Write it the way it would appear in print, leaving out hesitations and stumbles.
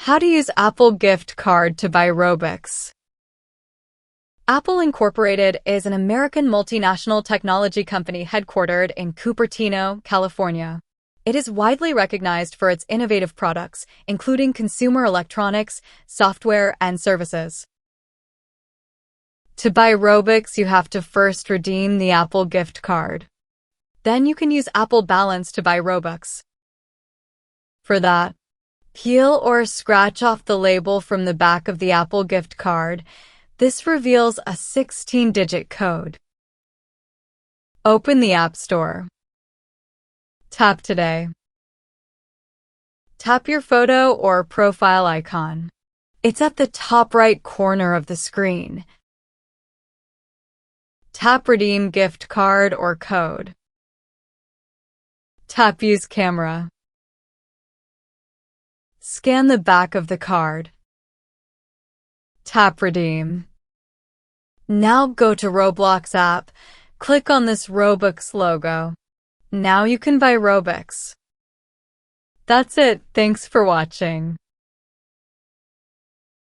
How to use Apple gift card to buy Robux. Apple Incorporated is an American multinational technology company headquartered in Cupertino, California. It is widely recognized for its innovative products, including consumer electronics, software, and services. To buy Robux, you have to first redeem the Apple gift card. Then you can use Apple Balance to buy Robux. For that, peel or scratch off the label from the back of the Apple gift card. This reveals a 16-digit code. Open the App Store. Tap Today. Tap your photo or profile icon. It's at the top right corner of the screen. Tap Redeem gift card or code. Tap Use camera. Scan the back of the card. Tap Redeem. Now go to Roblox app. Click on this Robux logo. Now you can buy Robux. That's it. Thanks for watching.